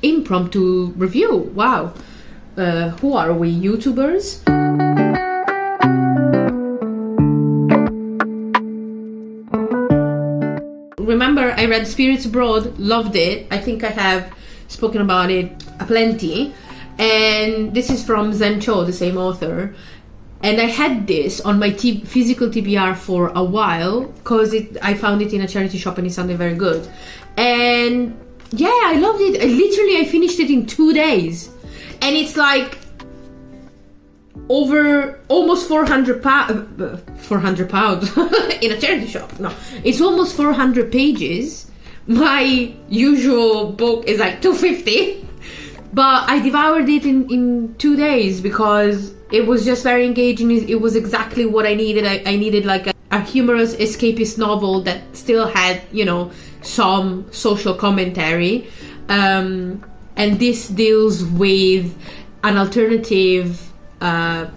impromptu review. Wow. Who are we, YouTubers? Remember, I read Spirits Abroad, loved it. I think I have spoken about it aplenty. And this is from Zen Cho, the same author. And I had this on my physical TBR for a while because I found it in a charity shop and it sounded very good. And yeah, I loved it. I finished it in 2 days. And it's like over almost 400 pounds in a charity shop. No, it's almost 400 pages. My usual book is like 250. But I devoured it in 2 days because it was just very engaging. It was exactly what I needed. I needed like a humorous escapist novel that still had, you know, some social commentary. And this deals with an alternative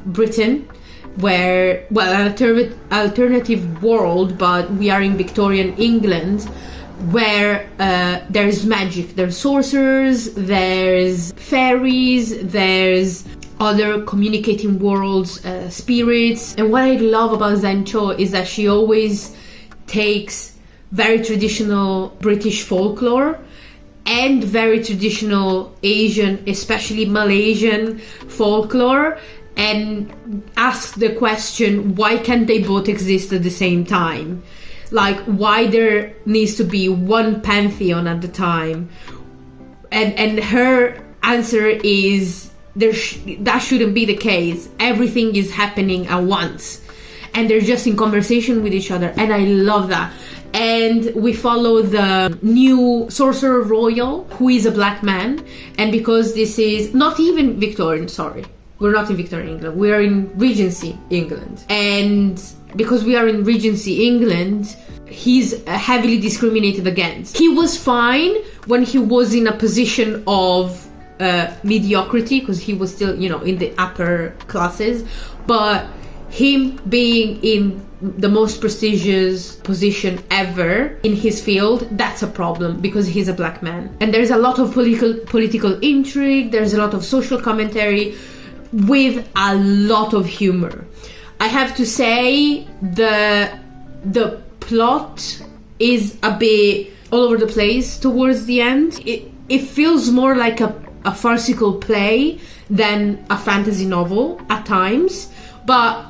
Britain, where, well, an alternative world, but we are in Victorian England, where there's magic, there's sorcerers, there's fairies, there's other communicating worlds, spirits. And what I love about Zen Cho is that she always takes very traditional British folklore and very traditional Asian, especially Malaysian folklore, and asks the question, why can't they both exist at the same time? Like, why there needs to be one pantheon at the time? And her answer is that shouldn't be the case. Everything is happening at once, and they're just in conversation with each other, and I love that. And we follow the new sorcerer royal, who is a black man, and because this is not even Victorian, sorry, we're not in Victorian England, we are in Regency England, and because we are in Regency England, he's heavily discriminated against. He was fine when he was in a position of mediocrity, because he was still, you know, in the upper classes, but him being in the most prestigious position ever in his field, that's a problem, because he's a black man. And there's a lot of political intrigue, there's a lot of social commentary with a lot of humor. I have to say the plot is a bit all over the place towards the end. It feels more like a farcical play than a fantasy novel at times, but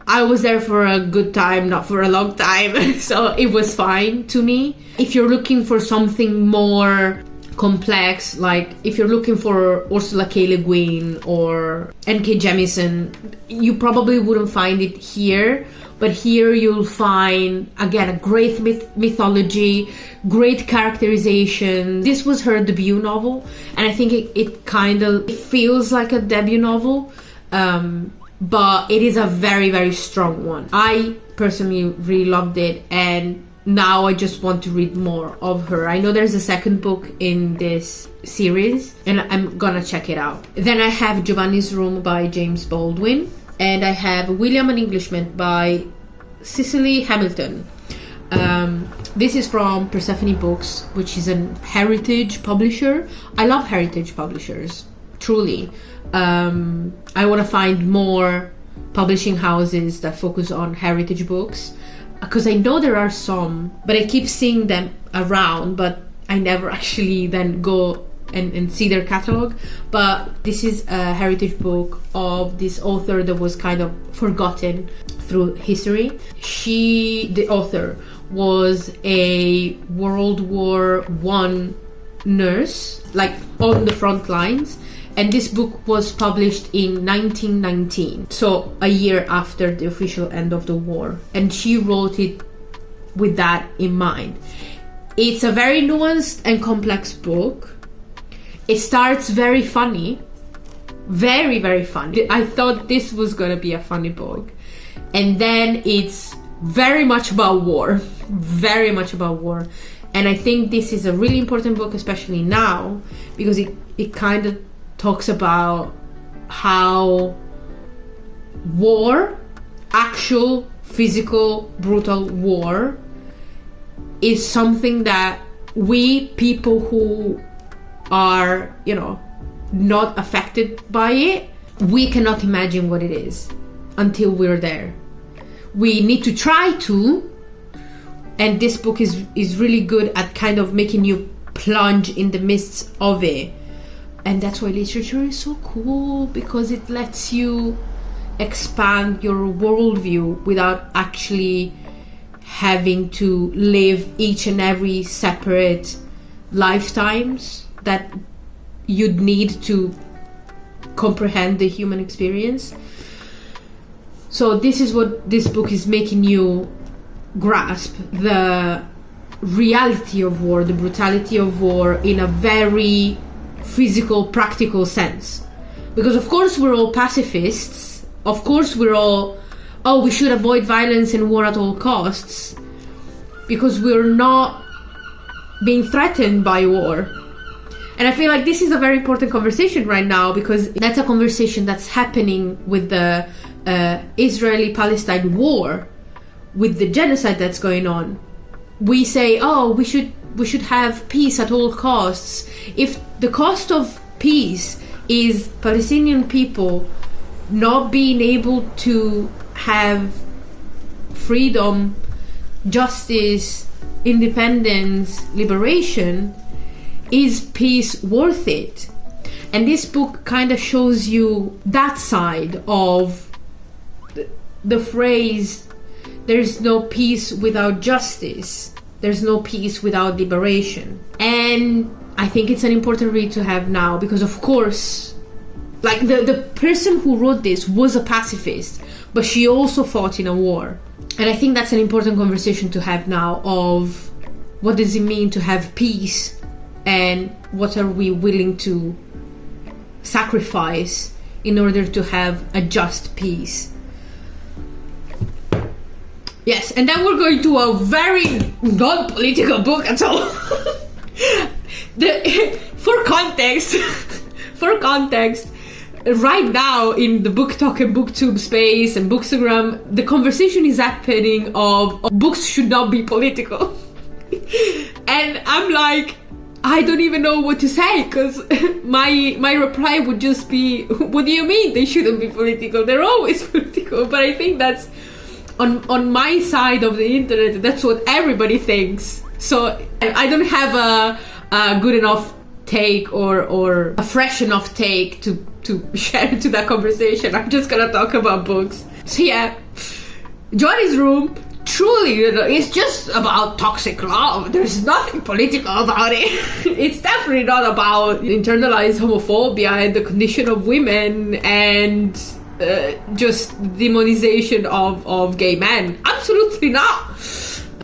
I was there for a good time, not for a long time, so it was fine to me. If you're looking for something more complex, like if you're looking for Ursula K. Le Guin or N.K. Jemisin, you probably wouldn't find it here, but here you'll find, again, a great mythology, great characterization. This was her debut novel, and I think it kind of feels like a debut novel, but it is a very, very strong one. I personally really loved it, and now I just want to read more of her. I know there's a second book in this series, and I'm gonna check it out. Then I have Giovanni's Room by James Baldwin, and I have William an Englishman by Cicely Hamilton. This is from Persephone Books, which is a heritage publisher. I love heritage publishers, truly. I want to find more publishing houses that focus on heritage books, because I know there are some, but I keep seeing them around, but I never actually then go and see their catalog. But this is a heritage book of this author that was kind of forgotten through history. The author, was a World War I nurse, like on the front lines, and this book was published in 1919, so a year after the official end of the war, and she wrote it with that in mind. It's a very nuanced and complex book. It starts very funny, very, very funny. I thought this was gonna be a funny book, and then it's very much about war, very much about war. And I think this is a really important book, especially now, because it kind of talks about how war, actual, physical, brutal war, is something that we people who are, not affected by it, we cannot imagine what it is until we're there. We need to try to, and this book is really good at kind of making you plunge in the midst of it. And that's why literature is so cool, because it lets you expand your worldview without actually having to live each and every separate lifetimes that you'd need to comprehend the human experience. So this is what this book is making you grasp: the reality of war, the brutality of war in a very physical, practical sense. Because of course we're all pacifists, of course we're all, we should avoid violence and war at all costs, because we're not being threatened by war. And I feel like this is a very important conversation right now, because that's a conversation that's happening with the Israeli-Palestine war, with the genocide that's going on. We say, we should have peace at all costs. If the cost of peace is Palestinian people not being able to have freedom, justice, independence, liberation, is peace worth it? And this book kind of shows you that side of the phrase, there's no peace without justice, there's no peace without liberation. And I think it's an important read to have now, because of course, like the person who wrote this was a pacifist, but she also fought in a war. And I think that's an important conversation to have now, of what does it mean to have peace, and what are we willing to sacrifice in order to have a just peace. Yes, and then we're going to a very non-political book at all. For context, right now in the book talk and booktube space and bookstagram, the conversation is happening of books should not be political. And I'm like, I don't even know what to say, because my reply would just be, what do you mean they shouldn't be political? They're always political. But I think that's on my side of the internet, that's what everybody thinks. So I don't have a good enough take or a fresh enough take to share to that conversation. I'm just gonna talk about books. So yeah, Johnny's Room, truly, it's just about toxic love. There's nothing political about it. It's definitely not about internalized homophobia and the condition of women and just demonization of gay men. Absolutely not.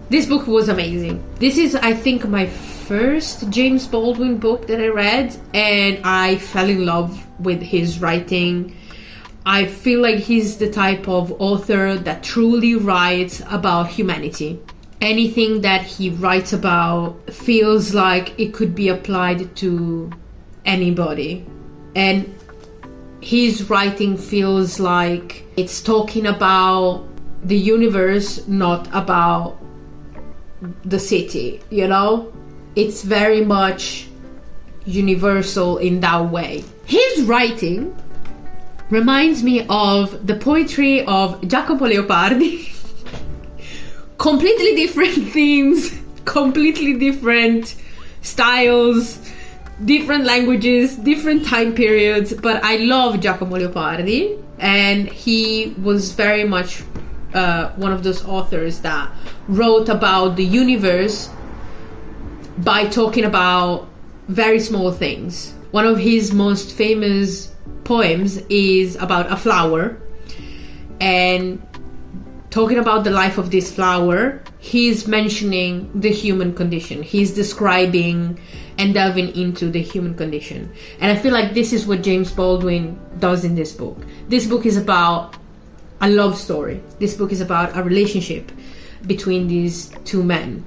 This book was amazing. This is, I think, my first James Baldwin book that I read, and I fell in love with his writing. I feel like he's the type of author that truly writes about humanity. Anything that he writes about feels like it could be applied to anybody. And his writing feels like it's talking about the universe, not about the city, It's very much universal in that way. His writing reminds me of the poetry of Jacopo Leopardi. Completely different themes, completely different styles, different languages, different time periods, but I love Giacomo Leopardi, and he was very much one of those authors that wrote about the universe by talking about very small things. One of his most famous poems is about a flower, and talking about the life of this flower, he's mentioning the human condition. He's describing and delving into the human condition. And I feel like this is what James Baldwin does in this book. This book is about a love story. This book is about a relationship between these two men.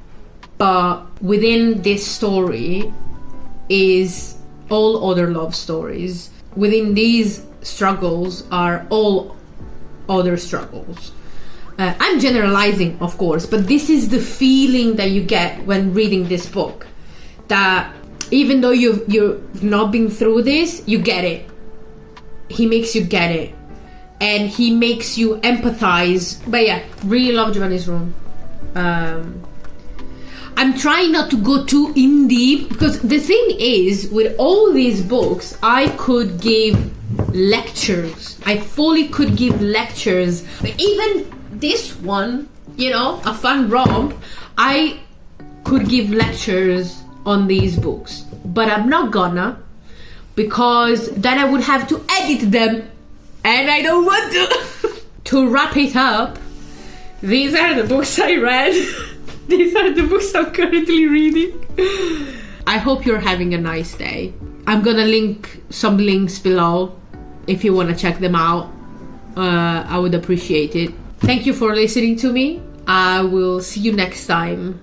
But within this story is all other love stories. Within these struggles are all other struggles. I'm generalizing, of course, but this is the feeling that you get when reading this book. That even though you've not been through this, you get it. He makes you get it, and he makes you empathize. But yeah, really love Giovanni's Room. I'm trying not to go too in deep, because the thing is, with all these books, I could give lectures. I fully could give lectures. But even this one, you know, a fun romp, I could give lectures on these books. But I'm not gonna, because then I would have to edit them, and I don't want to. To wrap it up, these are the books I read. These are the books I'm currently reading. I hope you're having a nice day. I'm gonna link some links below if you want to check them out. I would appreciate it. Thank you for listening to me. I will see you next time.